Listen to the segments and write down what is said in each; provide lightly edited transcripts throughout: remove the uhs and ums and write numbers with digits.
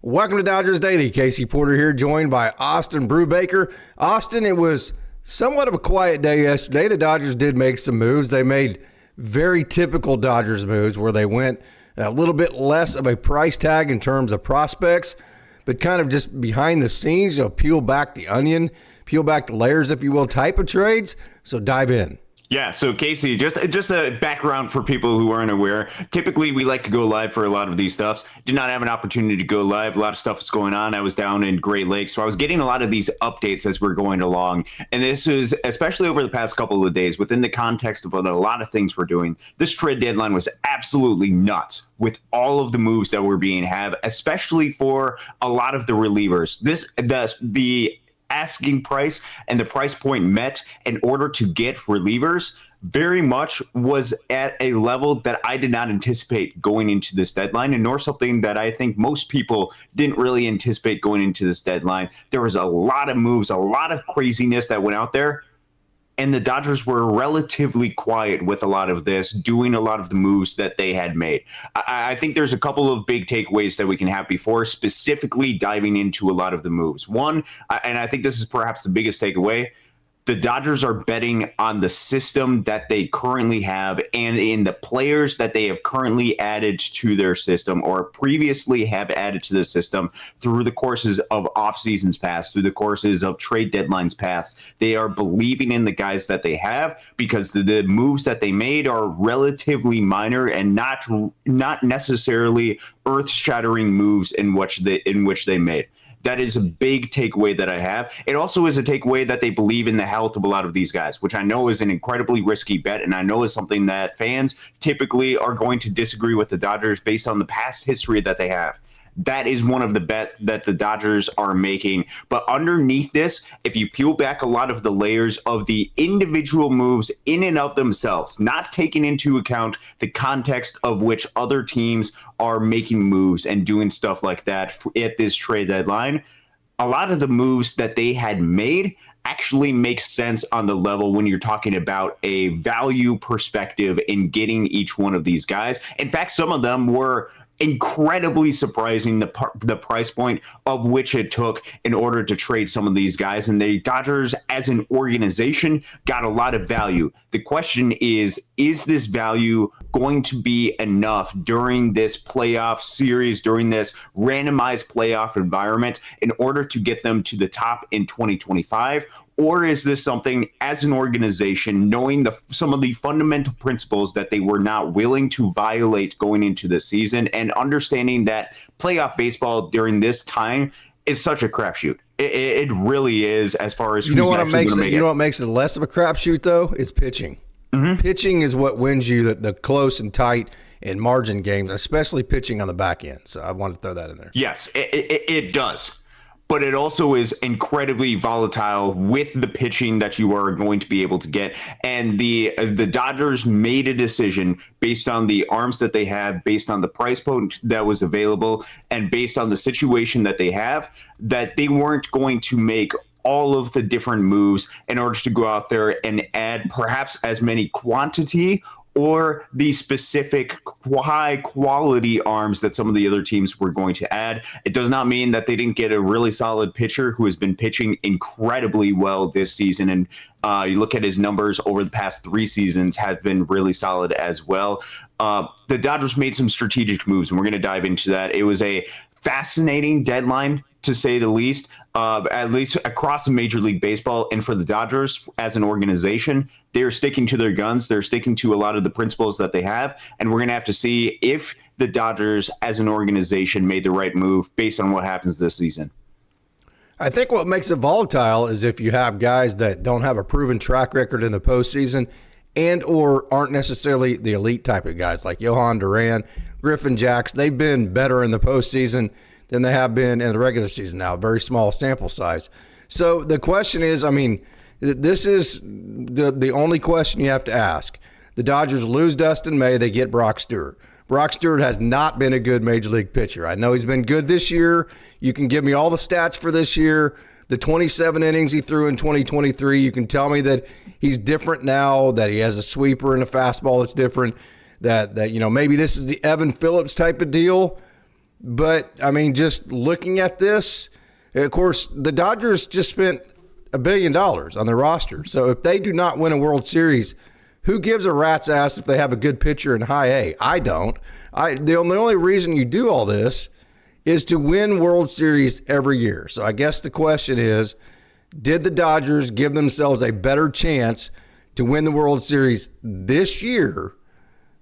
Welcome to Dodgers Daily. Casey Porter here, joined by Austin Brubaker. Austin, it was somewhat of a quiet day yesterday. The Dodgers did make some moves. They made very typical Dodgers moves where they went a little bit less of a price tag in terms of prospects, but kind of just behind the scenes, peel back the onion, peel back the layers, if you will, type of trades. So dive in. Yeah, so Casey, just a background for people who aren't aware. Typically, we like to go live for a lot of these stuffs. Did not have an opportunity to go live. A lot of stuff was going on. I was down in Great Lakes, so I was getting a lot of these updates as we're going along. And this is, especially over the past couple of days, within the context of what a lot of things we're doing, this trade deadline was absolutely nuts with all of the moves that were being had, especially for a lot of the relievers. The asking price and the price point met in order to get relievers very much was at a level that I did not anticipate going into this deadline, and nor something that I think most people didn't really anticipate going into this deadline. There was a lot of moves, a lot of craziness that went out there, and the Dodgers were relatively quiet with a lot of this, doing a lot of the moves that they had made. I think there's a couple of big takeaways that we can have before specifically diving into a lot of the moves. One, and I think this is perhaps the biggest takeaway, the Dodgers are betting on the system that they currently have and in the players that they have currently added to their system or previously have added to the system through the courses of off seasons past, through the courses of trade deadlines past. They are believing in the guys that they have because the moves that they made are relatively minor and not necessarily earth-shattering moves in which they made. That is a big takeaway that I have. It also is a takeaway that they believe in the health of a lot of these guys, which I know is an incredibly risky bet, and I know is something that fans typically are going to disagree with the Dodgers based on the past history that they have. That is one of the bets that the Dodgers are making. But underneath this, if you peel back a lot of the layers of the individual moves in and of themselves, not taking into account the context of which other teams are making moves and doing stuff like that at this trade deadline, a lot of the moves that they had made actually makes sense on the level when you're talking about a value perspective in getting each one of these guys. In fact, some of them were incredibly surprising, the price point of which it took in order to trade some of these guys. And the Dodgers as an organization got a lot of value. The question is this value going to be enough during this playoff series, during this randomized playoff environment in order to get them to the top in 2025? Or is this something as an organization, knowing some of the fundamental principles that they were not willing to violate going into the season and understanding that playoff baseball during this time is such a crapshoot? It really is, as far as who's actually going to make it. You know what makes it less of a crapshoot, though? Is pitching. Mm-hmm. Pitching is what wins you the close and tight and margin games, especially pitching on the back end. So I wanted to throw that in there. Yes, it does. But it also is incredibly volatile with the pitching that you are going to be able to get. And the Dodgers made a decision based on the arms that they have, based on the price point that was available, and based on the situation that they have, that they weren't going to make all of the different moves in order to go out there and add perhaps as many quantity or the specific high quality arms that some of the other teams were going to add. It does not mean that they didn't get a really solid pitcher who has been pitching incredibly well this season. And you look at his numbers over the past 3 seasons have been really solid as well. The Dodgers made some strategic moves, and we're going to dive into that. It was a fascinating deadline, to say the least, at least across Major League Baseball. And for the Dodgers as an organization, they're sticking to their guns. They're sticking to a lot of the principles that they have. And we're going to have to see if the Dodgers as an organization made the right move based on what happens this season. I think what makes it volatile is if you have guys that don't have a proven track record in the postseason and or aren't necessarily the elite type of guys like Johan Duran, Griffin Jacks. They've been better in the postseason than they have been in the regular season now, a very small sample size. So the question is, I mean, this is the only question you have to ask. The Dodgers lose Dustin May, they get Brock Stewart. Brock Stewart has not been a good Major League pitcher. I know he's been good this year. You can give me all the stats for this year, the 27 innings he threw in 2023. You can tell me that he's different now, that he has a sweeper and a fastball that's different, that maybe this is the Evan Phillips type of deal. But, I mean, just looking at this, of course, the Dodgers just spent $1 billion on their roster. So if they do not win a World Series, who gives a rat's ass if they have a good pitcher in high A? I don't. The only reason you do all this is to win World Series every year. So I guess the question is, did the Dodgers give themselves a better chance to win the World Series this year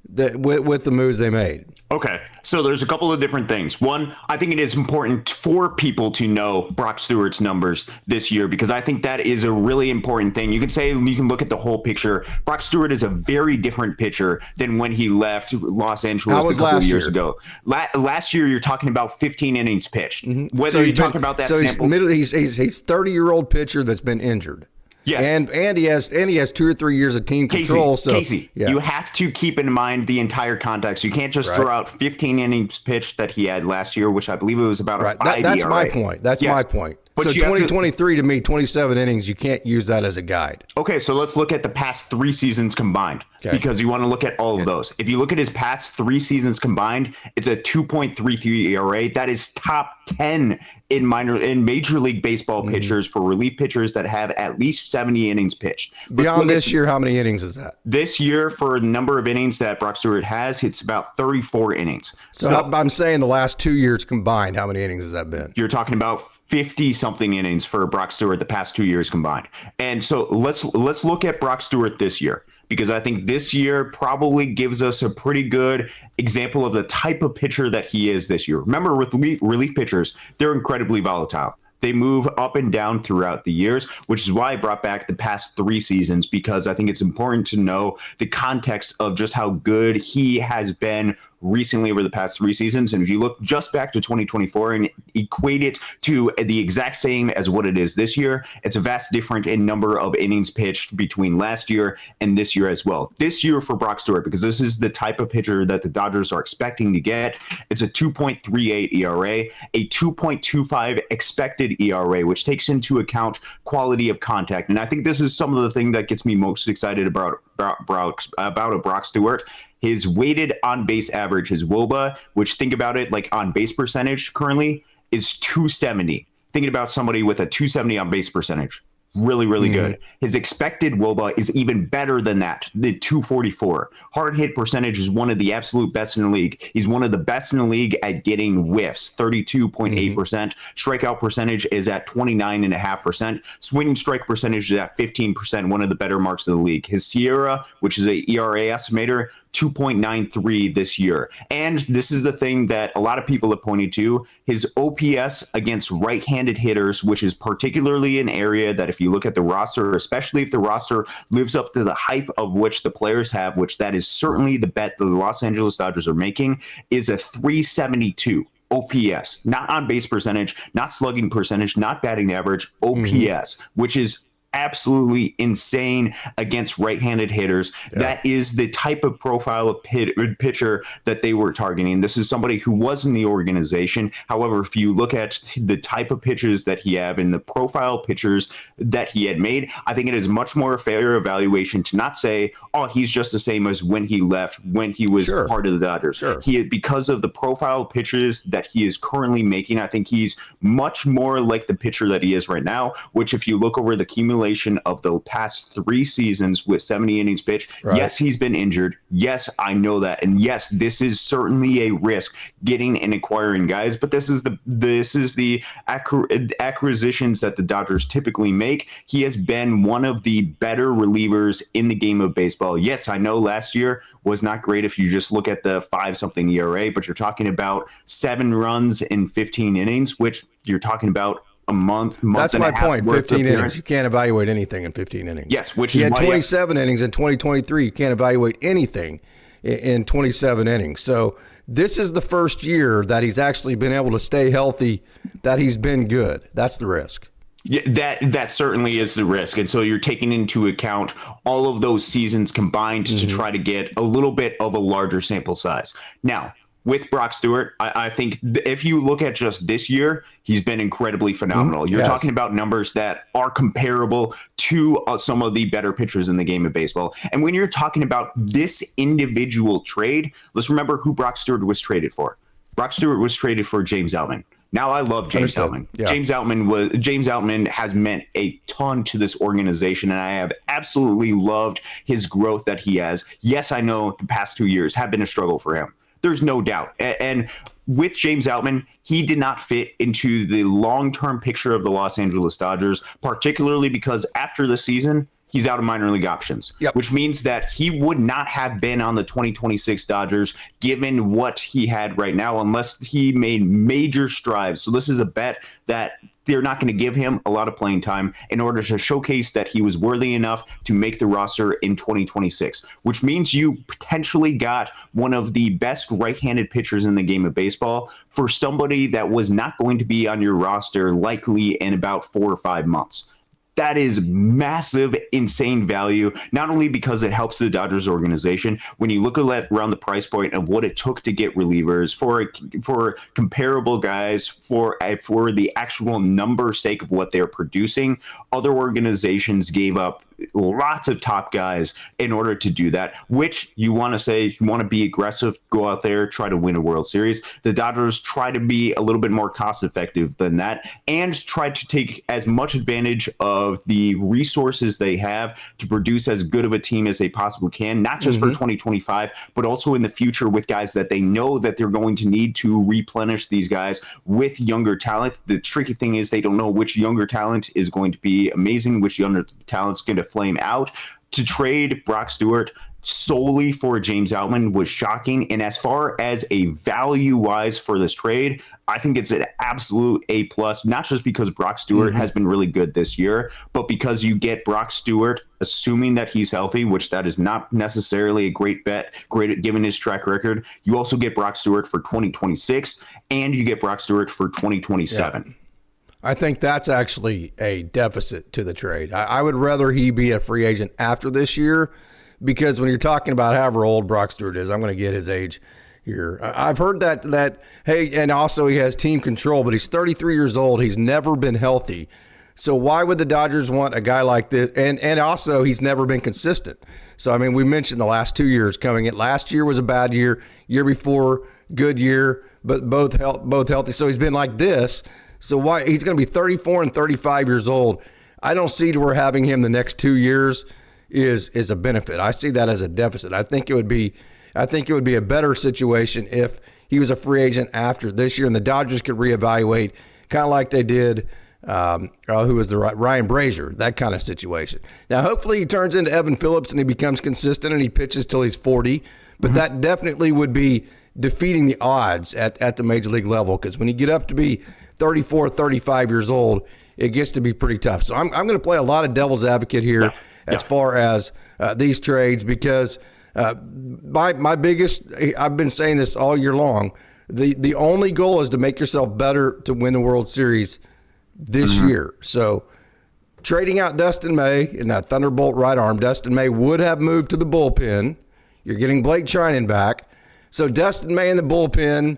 with the moves they made? Okay, so there's a couple of different things. One, I think it is important for people to know Brock Stewart's numbers this year, because I think that is a really important thing. You can look at the whole picture. Brock Stewart is a very different pitcher than when he left Los Angeles a couple of years ago. Last year, you're talking about 15 innings pitched. Mm-hmm. Whether you're talking about that sample. He's 30-year-old pitcher that's been injured. Yes. And he has 2 or 3 years of team control. Casey, you have to keep in mind the entire context. You can't just throw out 15 innings pitched that he had last year, which I believe it was about a 5 That's ERA. my point. That's my point. But so 2023 to me, 27 innings, you can't use that as a guide. Okay, so let's look at the past 3 seasons combined, because you want to look at all of those. If you look at his past 3 seasons combined, it's a 2.33 ERA. That is top 10 in Major League Baseball pitchers for relief pitchers that have at least 70 innings pitched. Beyond this year, how many innings is that? This year, for the number of innings that Brock Stewart has, it's about 34 innings. So I'm saying the last 2 years combined, how many innings has that been? You're talking about 50-something innings for Brock Stewart the past 2 years combined. And so let's look at Brock Stewart this year, because I think this year probably gives us a pretty good example of the type of pitcher that he is this year. Remember, with relief pitchers, they're incredibly volatile. They move up and down throughout the years, which is why I brought back the past 3 seasons, because I think it's important to know the context of just how good he has been recently over the past 3 seasons. And if you look just back to 2024 and equate it to the exact same as what it is this year, it's a vast difference in number of innings pitched between last year and this year as well. This year for Brock Stewart, because this is the type of pitcher that the Dodgers are expecting to get, it's a 2.38 ERA, a 2.25 expected ERA, which takes into account quality of contact. And I think this is some of the thing that gets me most excited about a Brock Stewart. His weighted on-base average, his WOBA, which, think about it, like on-base percentage currently, is 270. Thinking about somebody with a 270 on-base percentage. Really, really good. His expected WOBA is even better than that, the 244. Hard hit percentage is one of the absolute best in the league. He's one of the best in the league at getting whiffs, 32.8%. Strikeout percentage is at 29.5%. Swinging strike percentage is at 15%, one of the better marks of the league. His Sierra, which is a ERA estimator, 2.93 this year. And this is the thing that a lot of people have pointed to, his OPS against right-handed hitters, which is particularly an area that if you look at the roster, especially if the roster lives up to the hype of which the players have, which that is certainly the bet the Los Angeles Dodgers are making, is a 372. OPS, not on base percentage, not slugging percentage, not batting average, OPS, which is absolutely insane against right-handed hitters. Yeah. That is the type of profile of pitcher that they were targeting. This is somebody who was in the organization. However, if you look at the type of pitches that he had and the profile pitchers that he had made, I think it is much more a fair evaluation to not say, oh, he's just the same as when he left, when he was part of the Dodgers. Because of the profile pitches that he is currently making, I think he's much more like the pitcher that he is right now, which if you look over the accumulation of the past 3 seasons with 70 innings pitched. Yes, he's been injured. Yes, I know that. And yes, this is certainly a risk getting and acquiring guys, but this is the acquisitions that the Dodgers typically make. He has been one of the better relievers in the game of baseball. Yes, I know last year was not great if you just look at the 5-something ERA, but you're talking about 7 runs in 15 innings, which you're talking about a month That's and my a half point. worth 15 of innings. You can't evaluate anything in 15 innings. Yes, which he is had why 27 innings in 2023. You can't evaluate anything in 27 innings. So this is the first year that he's actually been able to stay healthy, that he's been good. That's the risk. Yeah, that certainly is the risk. And so you're taking into account all of those seasons combined to try to get a little bit of a larger sample size. Now, with Brock Stewart, I think if you look at just this year, he's been incredibly phenomenal. You're talking about numbers that are comparable to some of the better pitchers in the game of baseball. And when you're talking about this individual trade, let's remember who Brock Stewart was traded for. Brock Stewart was traded for James Outman. Now I love James Outman. Yeah. James Outman has meant a ton to this organization, and I have absolutely loved his growth that he has. Yes, I know the past 2 years have been a struggle for him. There's no doubt. And with James Outman, he did not fit into the long-term picture of the Los Angeles Dodgers, particularly because after the season, he's out of minor league options, which means that he would not have been on the 2026 Dodgers given what he had right now unless he made major strides. So this is a bet that they're not going to give him a lot of playing time in order to showcase that he was worthy enough to make the roster in 2026, which means you potentially got one of the best right-handed pitchers in the game of baseball for somebody that was not going to be on your roster likely in about 4 or 5 months. That is massive, insane value, not only because it helps the Dodgers organization. When you look at around the price point of what it took to get relievers for comparable guys, for the actual number sake of what they're producing, other organizations gave up lots of top guys in order to do that, which you want to be aggressive, go out there, try to win a World Series. The Dodgers try to be a little bit more cost effective than that and try to take as much advantage of the resources they have to produce as good of a team as they possibly can, not just for 2025, but also in the future with guys that they know that they're going to need to replenish these guys with younger talent. The tricky thing is they don't know which younger talent is going to be amazing, which younger talent's going to flame out. To trade Brock Stewart solely for James Outman was shocking. And as far as a value-wise for this trade, I think it's an absolute A+, not just because Brock Stewart has been really good this year, but because you get Brock Stewart, assuming that he's healthy, which that is not necessarily a great bet, given his track record. You also get Brock Stewart for 2026, and you get Brock Stewart for 2027. Yeah. I think that's actually a deficit to the trade. I would rather he be a free agent after this year, because when you're talking about however old Brock Stewart is, I'm going to get his age here. I've heard that hey, and also he has team control, but he's 33 years old. He's never been healthy. So why would the Dodgers want a guy like this? And also he's never been consistent. So, I mean, we mentioned the last 2 years coming in. Last year was a bad year. Year before, good year, but both healthy. So he's been like this. So why he's going to be 34 and 35 years old. I don't see to where having him the next 2 years is a benefit. I see that as a deficit. I think it would be a better situation if he was a free agent after this year and the Dodgers could reevaluate, kind of like they did who was the Ryan Brazier, that kind of situation. Now, hopefully he turns into Evan Phillips and he becomes consistent and he pitches till he's 40, but that definitely would be defeating the odds at the major league level, because when you get up to be 34, 35 years old, it gets to be pretty tough. So I'm going to play a lot of devil's advocate here as far as these trades, because my biggest, I've been saying this all year long, the only goal is to make yourself better to win the World Series this year. So trading out Dustin May in that Thunderbolt right arm, Dustin May would have moved to the bullpen. You're getting Blake Trinan back. So Dustin May in the bullpen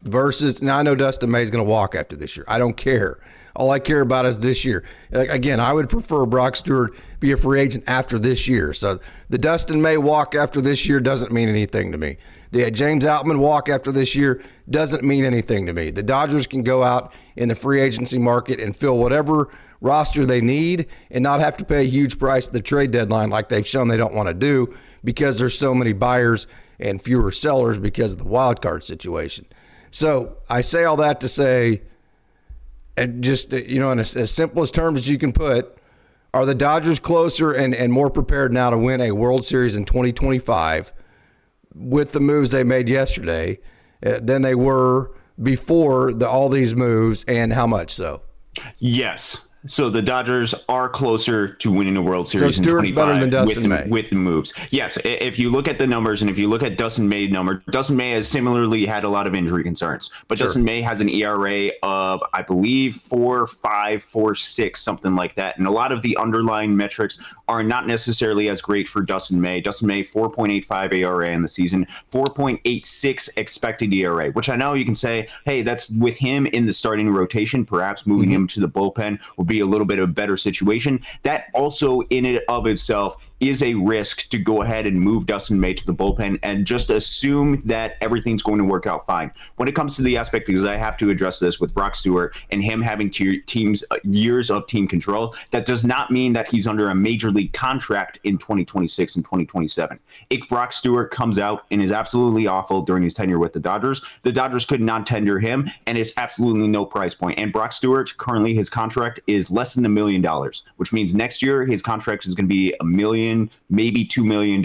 versus, now I know Dustin May is going to walk after this year. I don't care. All I care about is this year. Again, I would prefer Brock Stewart be a free agent after this year. So the Dustin May walk after this year doesn't mean anything to me. The James Outman walk after this year doesn't mean anything to me. The Dodgers can go out in the free agency market and fill whatever roster they need and not have to pay a huge price at the trade deadline like they've shown they don't want to do, because there's so many buyers and fewer sellers because of the wild card situation. So I say all that to say, and just, in as simple as terms as you can put, are the Dodgers closer and more prepared now to win a World Series in 2025 with the moves they made yesterday than they were before all these moves, and how much so? Yes. So the Dodgers are closer to winning a World Series in 25 better than Dustin May with the moves. Yes, if you look at the numbers and if you look at Dustin May's number, Dustin May has similarly had a lot of injury concerns. But Dustin May has an ERA of, I believe, 4.5, 4.6, something like that. And a lot of the underlying metrics are not necessarily as great for Dustin May. Dustin May, 4.85 ERA in the season, 4.86 expected ERA, which I know you can say, hey, that's with him in the starting rotation, perhaps moving him to the bullpen will be a little bit of a better situation. That also in and of itself is a risk to go ahead and move Dustin May to the bullpen and just assume that everything's going to work out fine. When it comes to the aspect, because I have to address this with Brock Stewart and him having teams years of team control, that does not mean that he's under a major league contract in 2026 and 2027. If Brock Stewart comes out and is absolutely awful during his tenure with the Dodgers could not tender him, and it's absolutely no price point. And Brock Stewart, currently his contract is less than $1 million, which means next year his contract is going to be $1 million, maybe $2 million,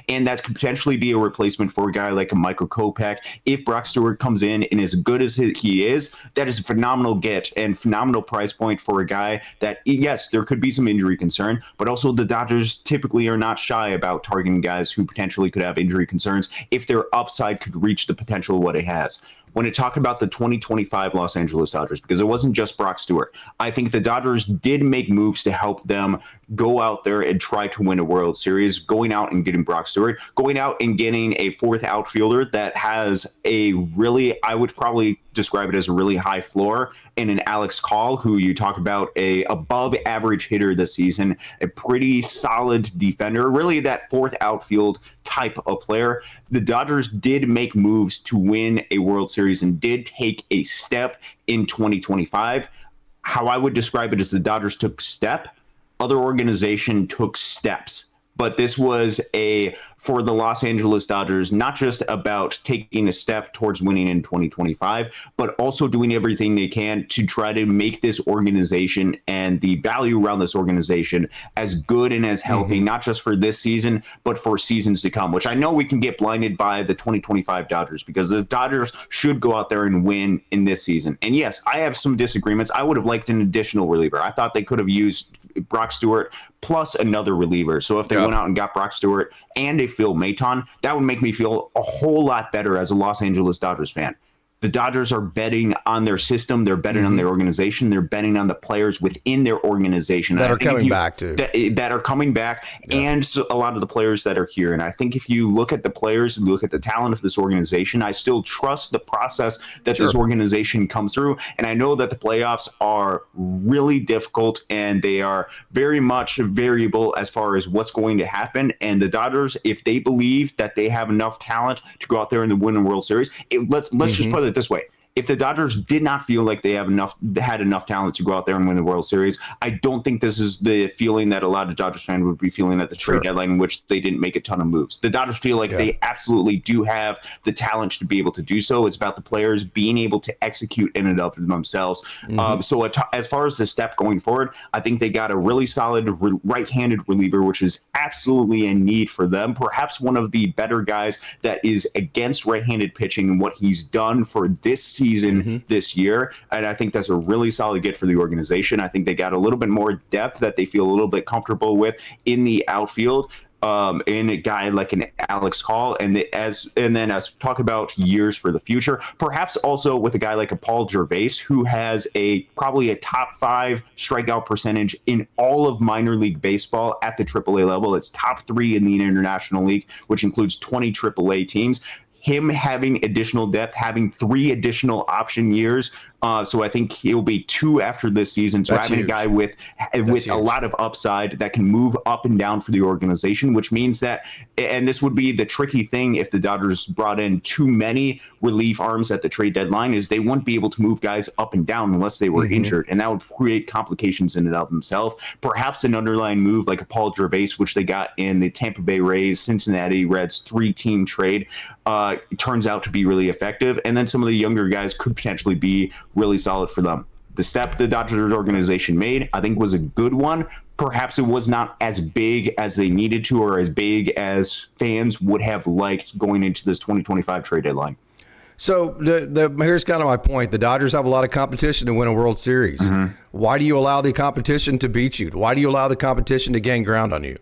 and that could potentially be a replacement for a guy like a Michael Kopech. If Brock Stewart comes in and as good as he is, that is a phenomenal get and phenomenal price point for a guy that, yes, there could be some injury concern, but also the Dodgers typically are not shy about targeting guys who potentially could have injury concerns if their upside could reach the potential of what it has. When it talked about the 2025 Los Angeles Dodgers, because it wasn't just Brock Stewart, I think the Dodgers did make moves to help them go out there and try to win a World Series, going out and getting Brock Stewart, going out and getting a fourth outfielder that has a really, I would probably describe it as a really high floor, and an Alex Call, who you talk about a above average hitter this season, a pretty solid defender, really that fourth outfield type of player. The Dodgers did make moves to win a World Series and did take a step in 2025. How I would describe it is the Dodgers took step, other organization took steps. But this was for the Los Angeles Dodgers, not just about taking a step towards winning in 2025, but also doing everything they can to try to make this organization and the value around this organization as good and as healthy, not just for this season, but for seasons to come, which I know we can get blinded by the 2025 Dodgers, because the Dodgers should go out there and win in this season. And yes, I have some disagreements. I would have liked an additional reliever. I thought they could have used Brock Stewart plus another reliever. So if they went out and got Brock Stewart and a Phil Maton, that would make me feel a whole lot better as a Los Angeles Dodgers fan. The Dodgers are betting on their system. They're betting on their organization. They're betting on the players within their organization that are coming back too. That are coming back, and so a lot of the players that are here. And I think if you look at the players and look at the talent of this organization, I still trust the process that this organization comes through. And I know that the playoffs are really difficult and they are very much variable as far as what's going to happen. And the Dodgers, if they believe that they have enough talent to go out there and win a World Series, let's just put it this way. If the Dodgers did not feel like they had enough talent to go out there and win the World Series, I don't think this is the feeling that a lot of Dodgers fans would be feeling at the trade deadline, in which they didn't make a ton of moves. The Dodgers feel like they absolutely do have the talent to be able to do so. It's about the players being able to execute in and of themselves. So as far as the step going forward, I think they got a really solid right-handed reliever, which is absolutely a need for them. Perhaps one of the better guys that is against right-handed pitching and what he's done for this season this year, and I think that's a really solid get for the organization. I think they got a little bit more depth that they feel a little bit comfortable with in the outfield, in a guy like an Alex Call, and then as talk about years for the future, perhaps also with a guy like a Paul Gervais, who has probably a top 5 strikeout percentage in all of minor league baseball at the AAA level. It's top 3 in the International League, which includes 20 AAA teams. Him having additional depth, having 3 additional option years. So I think he'll be 2 after this season. So having a guy with a lot of upside that can move up and down for the organization, which means that, and this would be the tricky thing if the Dodgers brought in too many relief arms at the trade deadline, is they wouldn't be able to move guys up and down unless they were injured. And that would create complications in and of themselves. Perhaps an underlying move like a Paul Gervais, which they got in the Tampa Bay Rays, Cincinnati Reds 3-team trade, turns out to be really effective. And then some of the younger guys could potentially be really solid for them. The step the Dodgers organization made, I think, was a good one. Perhaps it was not as big as they needed to, or as big as fans would have liked going into this 2025 trade deadline. So here's kind of my point. The Dodgers have a lot of competition to win a World Series. Why do you allow the competition to beat you? Why do you allow the competition to gain ground on you?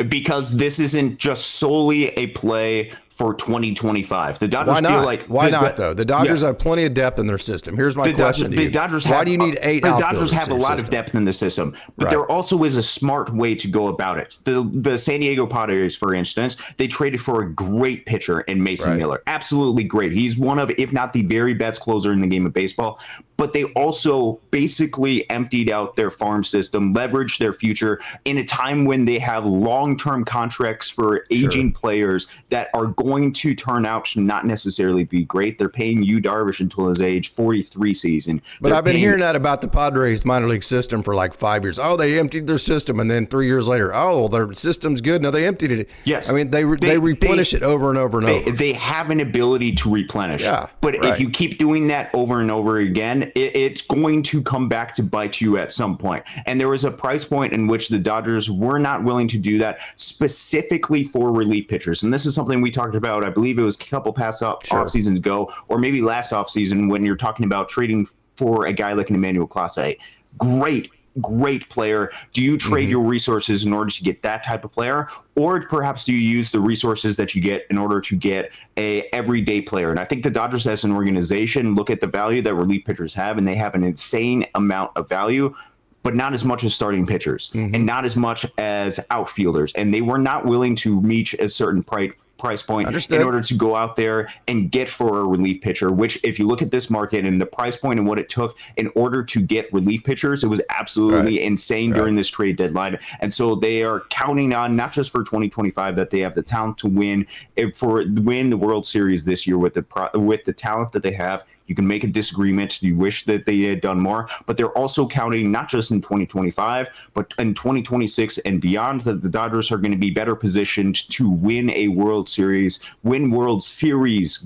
Because this isn't just solely a play for 2025. The Dodgers feel like... Why not, though? The Dodgers have plenty of depth in their system. Here's my question to you. Why do you need 8 outfielders? The Dodgers have a lot of depth in the system, but there also is a smart way to go about it. The San Diego Padres, for instance, they traded for a great pitcher in Mason Miller. Absolutely great. He's one of, if not the very best closer in the game of baseball. but they also basically emptied out their farm system, leveraged their future in a time when they have long-term contracts for aging players that are going to turn out to not necessarily be great. They're paying Yu Darvish until his age 43 season. But I've been hearing that about the Padres minor league system for like 5 years. Oh, they emptied their system, and then 3 years later, oh, their system's good. No, they emptied it. Yes. I mean, they replenish it over and over and over. They have an ability to replenish. Yeah, but if you keep doing that over and over again, it's going to come back to bite you at some point. And there was a price point in which the Dodgers were not willing to do that specifically for relief pitchers. And this is something we talked about, I believe it was a couple past off seasons ago, or maybe last off season, when you're talking about trading for a guy like an Emmanuel Clase. Great player. Do you trade your resources in order to get that type of player, or perhaps do you use the resources that you get in order to get a everyday player? And I think the Dodgers as an organization look at the value that relief pitchers have, and they have an insane amount of value, but not as much as starting pitchers and not as much as outfielders. And they were not willing to reach a certain price point in order to go out there and get for a relief pitcher, which if you look at this market and the price point and what it took in order to get relief pitchers, it was absolutely insane during this trade deadline. And so they are counting on, not just for 2025, that they have the talent to win the World Series this year with the talent that they have. You can make a disagreement. You wish that they had done more, but they're also counting not just in 2025, but in 2026 and beyond, that the Dodgers are going to be better positioned to win a World Series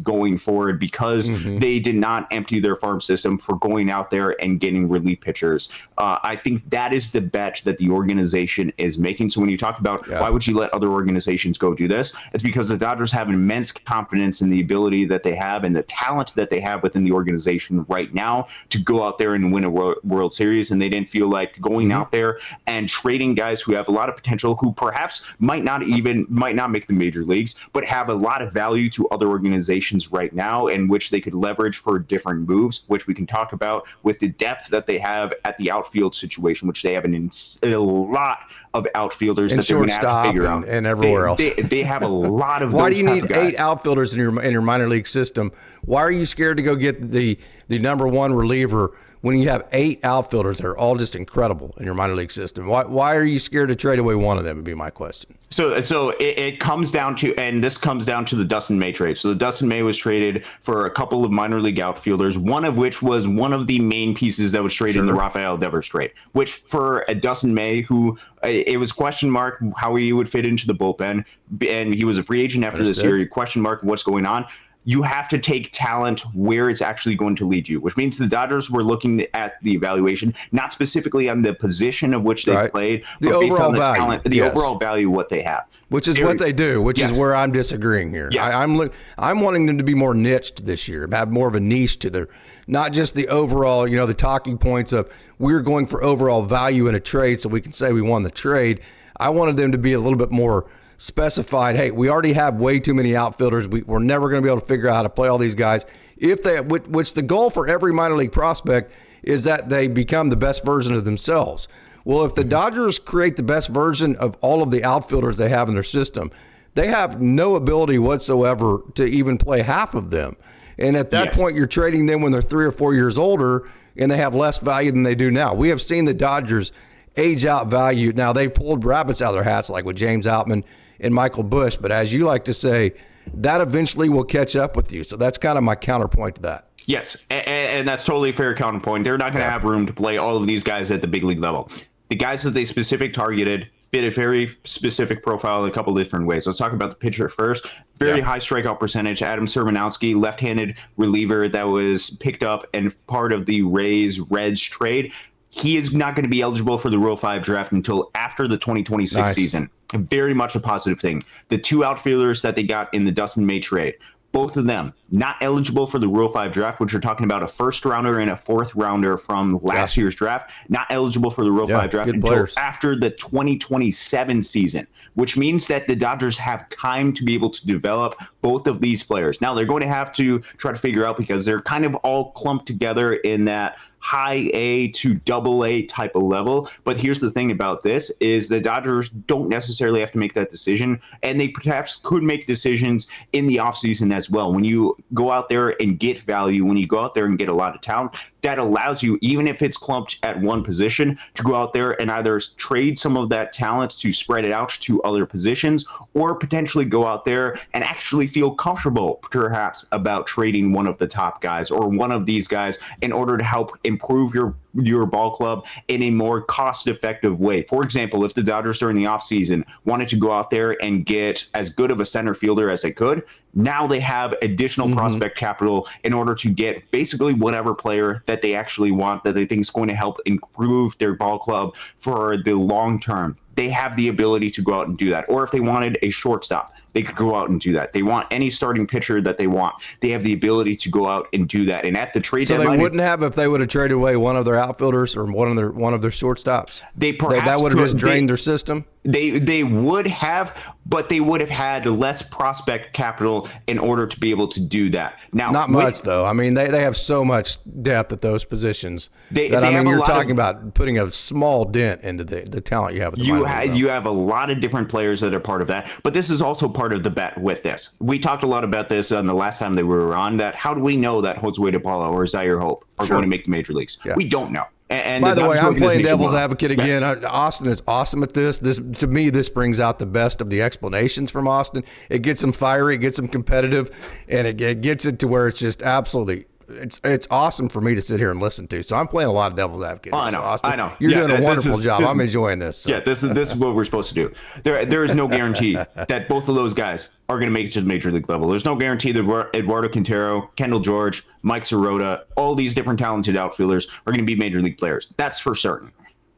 going forward, because they did not empty their farm system for going out there and getting relief pitchers. I think that is the bet that the organization is making. So when you talk about why would you let other organizations go do this, it's because the Dodgers have immense confidence in the ability that they have and the talent that they have within the organization right now to go out there and win a World Series. And they didn't feel like going out there and trading guys who have a lot of potential, who perhaps might not make the major leagues, but have a lot of value to other organizations right now, and which they could leverage for different moves, which we can talk about with the depth that they have at the outfield situation, which they have a lot of outfielders and that they're going to have to figure out. And everywhere else. They have a lot of Why those do you need guys. 8 outfielders in your minor league system? Why are you scared to go get the number one reliever when you have 8 outfielders that are all just incredible in your minor league system? Why are you scared to trade away one of them, would be my question. So it comes down to, and this comes down to the Dustin May trade. So the Dustin May was traded for a couple of minor league outfielders, one of which was one of the main pieces that was traded in the Rafael Devers trade, which for a Dustin May, who it was question mark how he would fit into the bullpen, and he was a free agent after this year. Question mark what's going on. You have to take talent where it's actually going to lead you, which means the Dodgers were looking at the evaluation, not specifically on the position of which they played, but based on the talent, the overall value of what they have. Which is what they do, which is where I'm disagreeing here. Yes. I'm wanting them to be more niched this year, have more of a niche to their, not just the overall, the talking points of we're going for overall value in a trade so we can say we won the trade. I wanted them to be a little bit more specified. Hey, we already have way too many outfielders. We're never going to be able to figure out how to play all these guys. Which the goal for every minor league prospect is that they become the best version of themselves. Well, if the Dodgers create the best version of all of the outfielders they have in their system, they have no ability whatsoever to even play half of them. And at that point, you're trading them when they're 3 or 4 years older and they have less value than they do now. We have seen the Dodgers age out value. Now, they pulled rabbits out of their hats, like with James Outman and Michael Busch, but as you like to say, that eventually will catch up with you. So that's kind of my counterpoint to that. Yes, and that's totally a fair counterpoint. They're not going to have room to play all of these guys at the big league level. The guys that they targeted fit a very specific profile in a couple different ways. Let's talk about the pitcher first. Very high strikeout percentage. Adam Sermanowski, left-handed reliever that was picked up and part of the Reds trade. He is not going to be eligible for the Rule 5 draft until after the 2026 season. Very much a positive thing. The 2 outfielders that they got in the Dustin May trade, both of them not eligible for the Rule 5 draft, which you're talking about a first rounder and a 4th rounder from last year's draft, not eligible for the Rule 5 draft until after the 2027 season, which means that the Dodgers have time to be able to develop both of these players. Now they're going to have to try to figure out, because they're kind of all clumped together in that high A to double A type of level. But here's the thing about this is the Dodgers don't necessarily have to make that decision, and they perhaps could make decisions in the offseason as well. When you go out there and get value, when you go out there and get a lot of talent, that allows you, even if it's clumped at one position, to go out there and either trade some of that talent to spread it out to other positions, or potentially go out there and actually feel comfortable perhaps about trading one of the top guys or one of these guys in order to help improve your ball club in a more cost-effective way. For example, if the Dodgers during the offseason wanted to go out there and get as good of a center fielder as they could, now they have additional prospect capital in order to get basically whatever player that they actually want, that they think is going to help improve their ball club for the long term. They have the ability to go out and do that. Or if they wanted a shortstop, they could go out and do that. They want any starting pitcher that they want. They have the ability to go out and do that. And at the trade deadline, they wouldn't have if they would have traded away one of their outfielders or one of their shortstops. That would have just drained their system. They would have, but they would have had less prospect capital in order to be able to do that. Now, not much though. I mean, they have so much depth at those positions you're talking about putting a small dent into the talent you have. You have a lot of different players that are part of that, but this is also part of the bet with this. We talked a lot about this on the last time they were on. That how do we know that Josue DePaulo or Zaire Hope are going to make the major leagues? Yeah. We don't know. And by the way, I'm playing devil's advocate again. Austin is awesome at this. To me, this brings out the best of the explanations from Austin. It gets them fiery, it gets them competitive, and it gets it to where it's just absolutely. It's awesome for me to sit here and listen to. So I'm playing a lot of devil's advocate. Oh, I know. So Austin, I know. You're doing a wonderful job. I'm enjoying this. So. Yeah, this is what we're supposed to do. There is no guarantee that both of those guys are going to make it to the major league level. There's no guarantee that Eduardo Quintero, Kendall George, Mike Sirota, all these different talented outfielders are going to be major league players. That's for certain.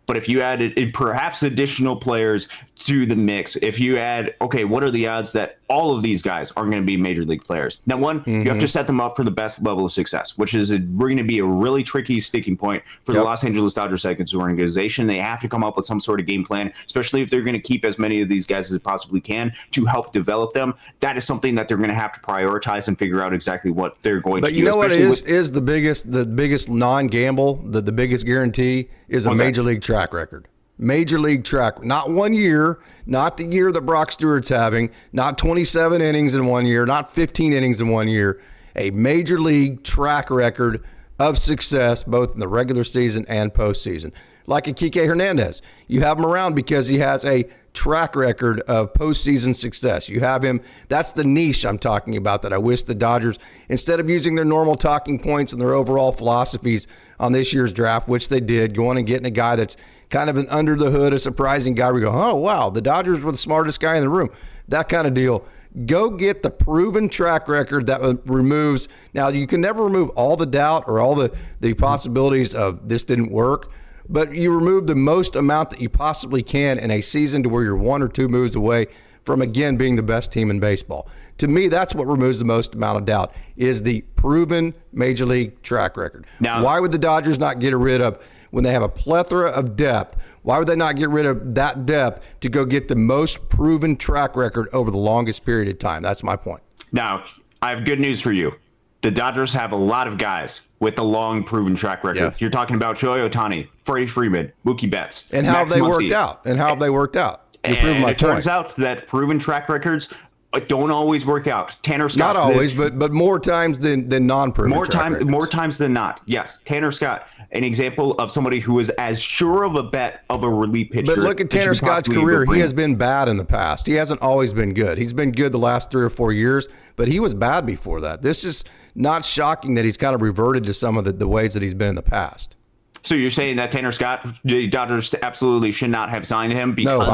But if you added perhaps additional players to the mix, if you add, okay, what are the odds that all of these guys are going to be major league players? Now, you have to set them up for the best level of success, which is going to be a really tricky sticking point for the Los Angeles Dodgers organization. They have to come up with some sort of game plan, especially if they're going to keep as many of these guys as they possibly can to help develop them. That is something that they're going to have to prioritize and figure out exactly what they're going to do. But you know what is the biggest non-gamble, the biggest guarantee is a major league track record. Major league track, not 1 year, not the year that Brock Stewart's having, not 27 innings in 1 year, not 15 innings in 1 year, a major league track record of success both in the regular season and postseason. Like a Kike Hernandez, you have him around because he has a track record of postseason success. You have him. That's the niche I'm talking about that I wish the Dodgers, instead of using their normal talking points and their overall philosophies on this year's draft, which they did, going and getting a guy that's kind of an under the hood, a surprising guy where you go, oh, wow, the Dodgers were the smartest guy in the room. That kind of deal. Go get the proven track record that removes. Now, you can never remove all the doubt or all the possibilities of this didn't work, but you remove the most amount that you possibly can in a season to where you're 1 or 2 moves away from, again, being the best team in baseball. To me, that's what removes the most amount of doubt, is the proven major league track record. Now, why would the Dodgers not get rid of, when they have a plethora of depth, why would they not get rid of that depth to go get the most proven track record over the longest period of time? That's my point. Now, I have good news for you. The Dodgers have a lot of guys with a long proven track record. Yes. You're talking about Shohei Ohtani, Freddie Freeman, Mookie Betts. And how have they worked out? It turns out that proven track records don't always work out. Tanner Scott. Not always, but more times than non-proven. More times than not. Yes, Tanner Scott, an example of somebody who is as sure of a bet of a relief pitcher. But look at Tanner Scott's career. He has been bad in the past. He hasn't always been good. He's been good the last 3 or 4 years, but he was bad before that. This is not shocking that he's kind of reverted to some of the ways that he's been in the past. So you're saying that Tanner Scott, the Dodgers absolutely should not have signed him because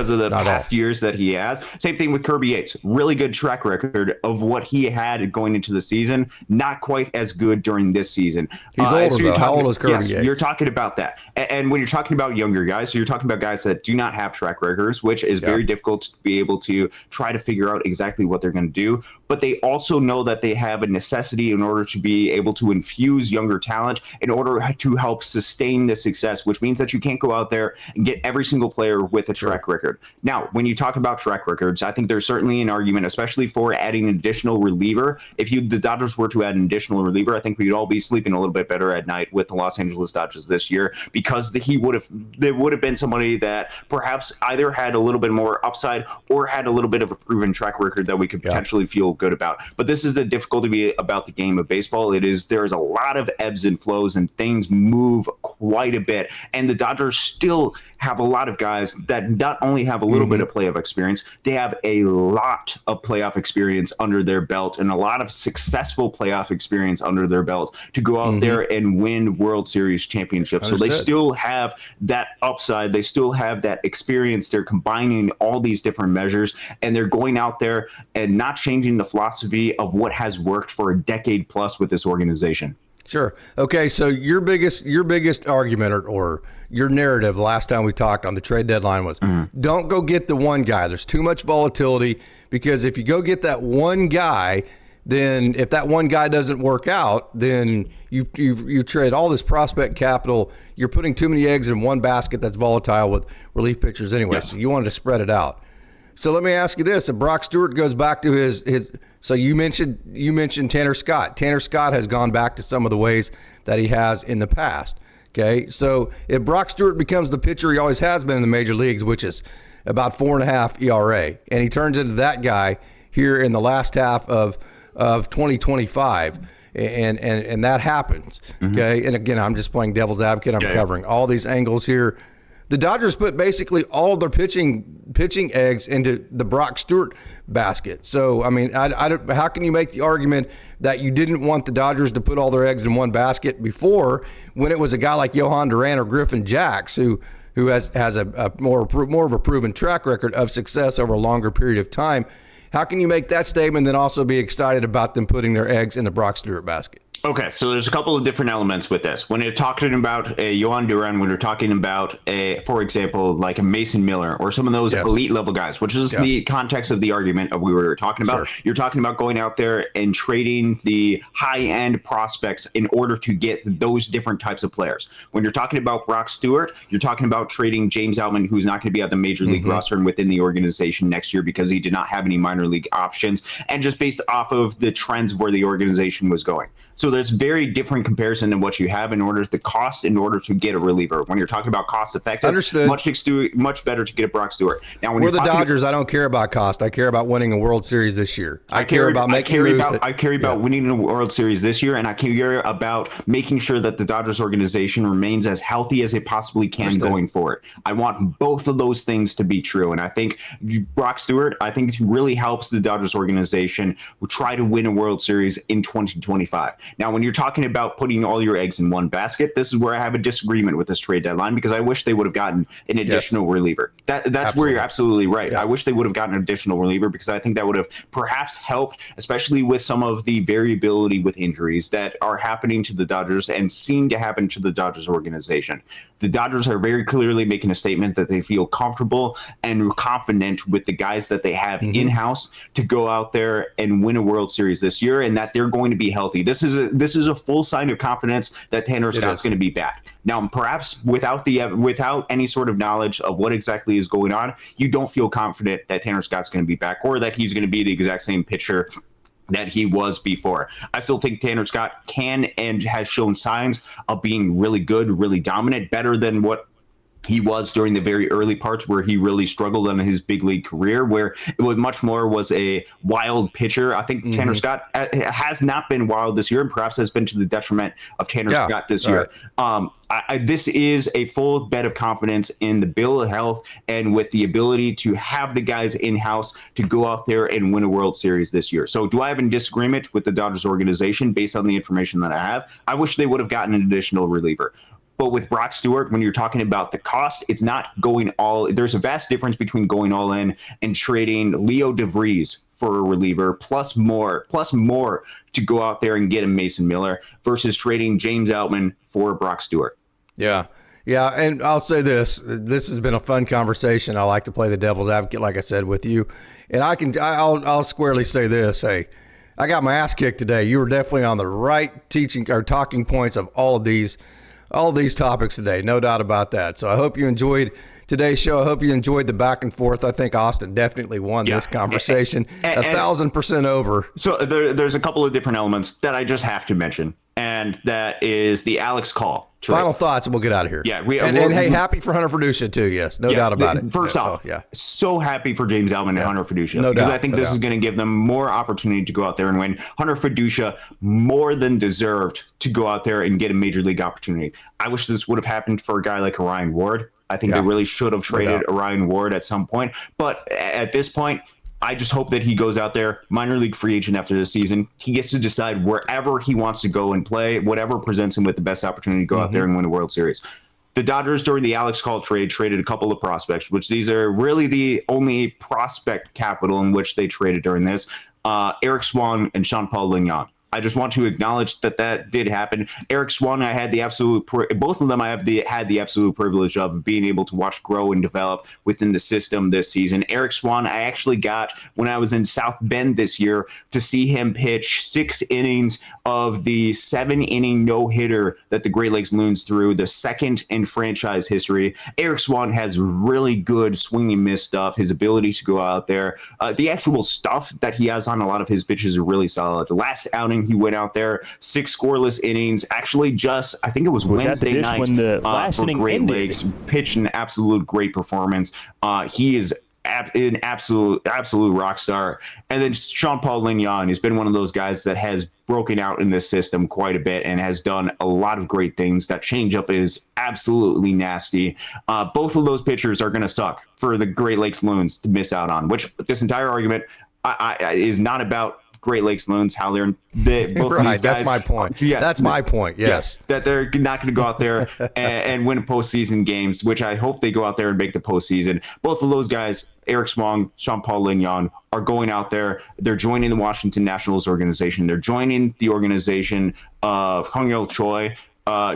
of the past years that he has. Same thing with Kirby Yates. Really good track record of what he had going into the season. Not quite as good during this season. He's older, though. How old is Kirby Yates? You're talking about that. And when you're talking about younger guys, so you're talking about guys that do not have track records, which is very difficult to be able to try to figure out exactly what they're going to do. But they also know that they have a necessity in order to be able to infuse younger talent in order to to help sustain the success, which means that you can't go out there and get every single player with a track record. Now, when you talk about track records, I think there's certainly an argument, especially for adding an additional reliever. If the Dodgers were to add an additional reliever, I think we'd all be sleeping a little bit better at night with the Los Angeles Dodgers this year, because there would have been somebody that perhaps either had a little bit more upside or had a little bit of a proven track record that we could potentially feel good about. But this is the difficulty about the game of baseball. There's a lot of ebbs and flows, and things move quite a bit. And the Dodgers still have a lot of guys that not only have a little bit of playoff experience, they have a lot of playoff experience under their belt, and a lot of successful playoff experience under their belt to go out there and win World Series championships. So they still have that upside. They still have that experience. They're combining all these different measures, and they're going out there and not changing the philosophy of what has worked for a decade plus with this organization. Sure. Okay, so your biggest argument or your narrative last time we talked on the trade deadline was don't go get the one guy. There's too much volatility, because if you go get that one guy, then if that one guy doesn't work out, then you trade all this prospect capital. You're putting too many eggs in one basket that's volatile with relief pitchers anyway. So you wanted to spread it out. So let me ask you this: if Brock Stewart goes back to his so you mentioned Tanner Scott. Tanner Scott has gone back to some of the ways that he has in the past. Okay, so if Brock Stewart becomes the pitcher he always has been in the major leagues, which is about 4.5 ERA, and he turns into that guy here in the last half of 2025, and that happens. Okay, and again, I'm just playing devil's advocate. I'm covering all these angles here. The Dodgers put basically all of their pitching eggs into the Brock Stewart basket. So, I mean, how can you make the argument that you didn't want the Dodgers to put all their eggs in one basket before, when it was a guy like Johan Duran or Griffin Jax who has a more of a proven track record of success over a longer period of time? How can you make that statement and then also be excited about them putting their eggs in the Brock Stewart basket? Okay, so there's a couple of different elements with this. When you're talking about a Johan Duran, when you're talking about for example, like a Mason Miller or some of those elite level guys, which is the context of the argument of we were talking about. Sure. You're talking about going out there and trading the high end prospects in order to get those different types of players. When you're talking about Brock Stewart, you're talking about trading James Outman, who's not going to be at the major league roster and within the organization next year because he did not have any minor league options, and just based off of the trends where the organization was going. So there's very different comparison than what you have in order to get a reliever. When you're talking about cost effective, understood, much better to get a Brock Stewart. Now, when we're the Dodgers, I don't care about cost. I care about winning a World Series this year. I care about winning a World Series this year, and I care about making sure that the Dodgers organization remains as healthy as it possibly can going forward. I want both of those things to be true, and I think Brock Stewart, really helps the Dodgers organization try to win a World Series in 2025. Now, when you're talking about putting all your eggs in one basket, this is where I have a disagreement with this trade deadline, because I wish they would have gotten an additional reliever. That's where you're absolutely right. I wish they would have gotten an additional reliever, because I think that would have perhaps helped, especially with some of the variability with injuries that are happening to the Dodgers and seem to happen to the Dodgers organization. The Dodgers are very clearly making a statement that they feel comfortable and confident with the guys that they have in-house to go out there and win a World Series this year, and that they're going to be healthy. This is a full sign of confidence that Tanner Scott's going to be back. Now, perhaps without any sort of knowledge of what exactly is going on, you don't feel confident that Tanner Scott's going to be back, or that he's going to be the exact same pitcher that he was before. I still think Tanner Scott can and has shown signs of being really good, really dominant, better than what he was during the very early parts where he really struggled in his big league career, where it was much more was a wild pitcher. I think Tanner Scott has not been wild this year, and perhaps has been to the detriment of Tanner Scott this year. This is a full bed of confidence in the bill of health and with the ability to have the guys in-house to go out there and win a World Series this year. So do I have a disagreement with the Dodgers organization based on the information that I have? I wish they would have gotten an additional reliever. But with Brock Stewart, when you're talking about the cost, it's not going all. There's a vast difference between going all in and trading Leo DeVries for a reliever plus more to go out there and get a Mason Miller versus trading James Outman for Brock Stewart. Yeah. And I'll say this has been a fun conversation. I like to play the devil's advocate, like I said, with you. And I'll squarely say this. Hey, I got my ass kicked today. You were definitely on the right teaching or talking points of all of these all these topics today, no doubt about that. So I hope you enjoyed today's show. I hope you enjoyed the back and forth. I think Austin definitely won this conversation 1,000% over. So there's a couple of different elements that I just have to mention, and that is the Alex Call trade. Final thoughts, and we'll get out of here. Yeah, and hey, happy for Hunter Fiducia too. Yes, no doubt about it. First off, so happy for James Outman and Hunter Fiducia, no because doubt, I think this is going to give them more opportunity to go out there and win. Hunter Fiducia more than deserved to go out there and get a major league opportunity. I wish this would have happened for a guy like Orion Ward. I think they really should have traded Orion Ward at some point. But at this point, I just hope that he goes out there, minor league free agent after this season. He gets to decide wherever he wants to go and play, whatever presents him with the best opportunity to go out there and win a World Series. The Dodgers, during the Alex Call trade, traded a couple of prospects, which these are really the only prospect capital in which they traded during this. Eric Swan and Jean-Paul Lignon. I just want to acknowledge that did happen. Eric Swan, I had the absolute, both of them I had the absolute privilege of being able to watch grow and develop within the system this season. Eric Swan, I actually got when I was in South Bend this year to see him pitch 6 innings of the 7-inning no-hitter that the Great Lakes Loons threw, the second in franchise history. Eric Swan has really good swing and miss stuff. His ability to go out there, the actual stuff that he has on a lot of his pitches are really solid. The last outing he went out there, 6 scoreless innings. Actually, I think it was Wednesday night when the last for inning Great ended. Lakes, pitched an absolute great performance. He is an absolute rock star. And then Jean-Paul Lignon has been one of those guys that has broken out in this system quite a bit and has done a lot of great things. That changeup is absolutely nasty. Both of those pitchers are going to suck for the Great Lakes Loons to miss out on, which this entire argument is not about Great Lakes Loons, how both of these guys. That's my point. Yes, that's my point. Yes, that they're not going to go out there and win postseason games, which I hope they go out there and make the postseason. Both of those guys, Eric Swan, Jean-Paul Lignon, are going out there. They're joining the Washington Nationals organization. They're joining the organization of Hung-Il Choi.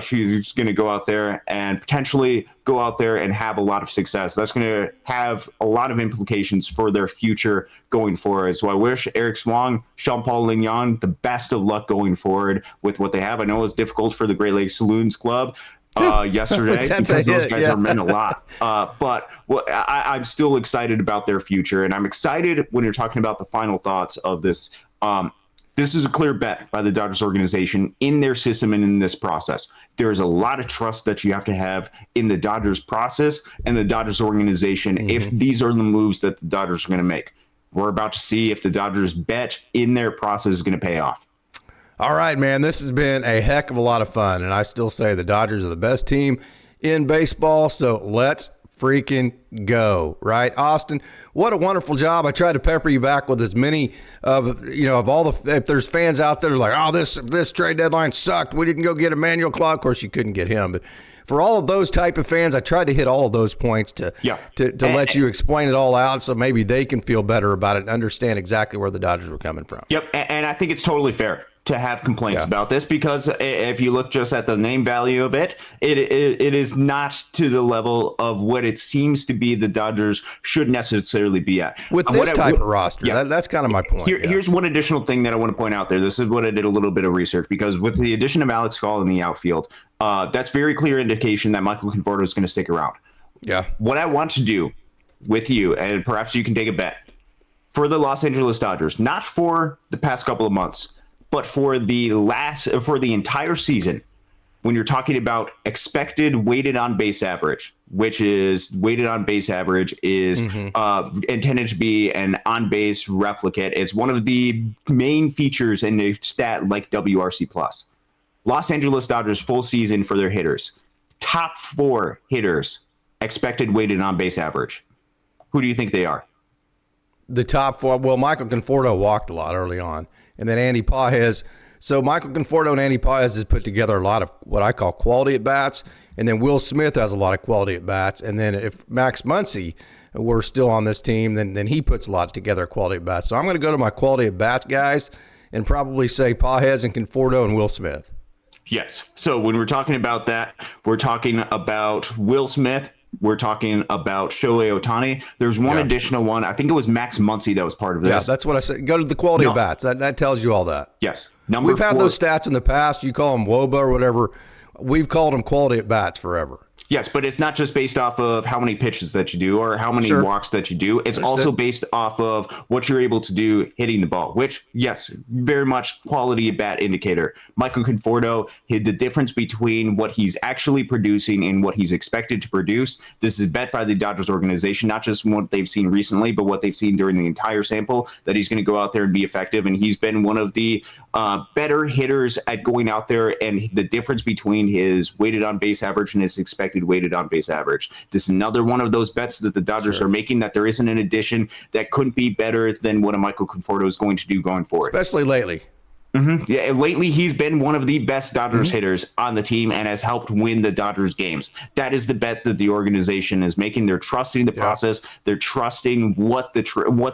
Who's going to go out there and potentially go out there and have a lot of success. That's going to have a lot of implications for their future going forward. So I wish Eric Swan, Jean-Paul Lignon, the best of luck going forward with what they have. I know it's difficult for the Great Lakes Loons Club yesterday because those guys are meant a lot. But I'm still excited about their future, and I'm excited when you're talking about the final thoughts of this. This is a clear bet by the Dodgers organization in their system and in this process. There's a lot of trust that you have to have in the Dodgers process and the Dodgers organization if these are the moves that the Dodgers are going to make. We're about to see if the Dodgers bet in their process is going to pay off. All right, man, this has been a heck of a lot of fun, and I still say the Dodgers are the best team in baseball, so let's freaking go, right? Austin, what a wonderful job. I tried to pepper you back with as many of all the, if there's fans out there like, oh, this trade deadline sucked. We didn't go get Emmanuel Clark. Of course, you couldn't get him, but for all of those type of fans, I tried to hit all of those points to let you explain it all out so maybe they can feel better about it and understand exactly where the Dodgers were coming from. Yep, and I think it's totally fair to have complaints about this because if you look just at the name value of it is not to the level of what it seems to be the Dodgers should necessarily be at. With this type of roster, that's kind of my point. Here's one additional thing that I want to point out there. This is what I did a little bit of research because with the addition of Alex Call in the outfield, that's very clear indication that Michael Conforto is going to stick around. Yeah. What I want to do with you, and perhaps you can take a bet, for the Los Angeles Dodgers, not for the past couple of months, but for the entire season, when you're talking about expected weighted on base average, which is weighted on base average is intended to be an on base replicate. It's one of the main features in a stat like WRC plus. Los Angeles Dodgers full season for their hitters, top 4 hitters expected weighted on base average. Who do you think they are? The top 4. Well, Michael Conforto walked a lot early on. And then Andy Pages. So Michael Conforto and Andy Pages has put together a lot of what I call quality at-bats. And then Will Smith has a lot of quality at-bats. And then if Max Muncy were still on this team, then he puts a lot together quality at-bats. So I'm going to go to my quality at-bats guys and probably say Pages and Conforto and Will Smith. Yes. So when we're talking about that, we're talking about Will Smith. We're talking about Shohei Ohtani. There's one additional one. I think it was Max Muncy that was part of this. Yeah, that's what I said. Go to the quality of bats. That tells you all that. Yes. We've had those stats in the past. You call them WOBA or whatever. we've called them quality at bats forever. Yes, but it's not just based off of how many pitches that you do or how many walks that you do. It's also based off of what you're able to do hitting the ball, which, yes, very much quality at bat indicator. Michael Conforto, the difference between what he's actually producing and what he's expected to produce. This is bet by the Dodgers organization, not just what they've seen recently, but what they've seen during the entire sample, that he's going to go out there and be effective. And he's been one of the better hitters at going out there, and the difference between his weighted on base average and his expected weighted on base average. This is another one of those bets that the Dodgers are making, that there isn't an addition that couldn't be better than what a Michael Conforto is going to do going forward. Especially lately. Yeah, lately he's been one of the best Dodgers hitters on the team and has helped win the Dodgers games. That is the bet that the organization is making. They're trusting the process. They're trusting what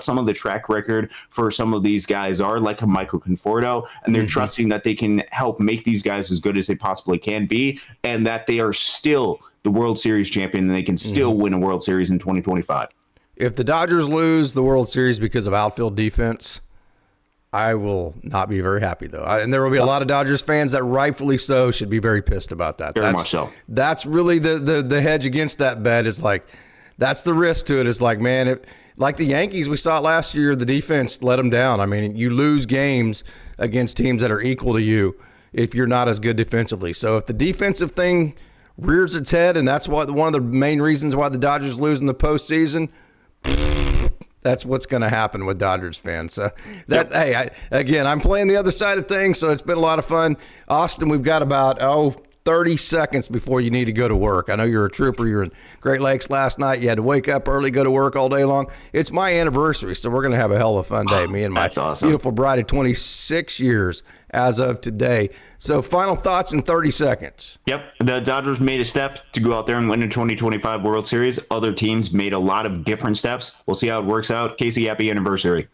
some of the track record for some of these guys are, like a Michael Conforto, and they're trusting that they can help make these guys as good as they possibly can be, and that they are still the World Series champion and they can still win a World Series in 2025. If the Dodgers lose the World Series because of outfield defense, I will not be very happy, though. And there will be a lot of Dodgers fans that rightfully so should be very pissed about that. Very much so. That's really the hedge against that bet, is like, that's the risk to it. It's like, man, like the Yankees, we saw it last year, the defense let them down. I mean, you lose games against teams that are equal to you if you're not as good defensively. So if the defensive thing rears its head, and that's one of the main reasons why the Dodgers lose in the postseason, that's what's going to happen with Dodgers fans. So hey, I'm playing the other side of things, so it's been a lot of fun. Austin, we've got about 30 seconds before you need to go to work. I know you're a trooper. You were in Great Lakes last night. You had to wake up early, go to work all day long. It's my anniversary, so we're going to have a hell of a fun day. Me and my beautiful bride of 26 years as of today. So final thoughts in 30 seconds. Yep. The Dodgers made a step to go out there and win the 2025 World Series. Other teams made a lot of different steps. We'll see how it works out. Casey, happy anniversary.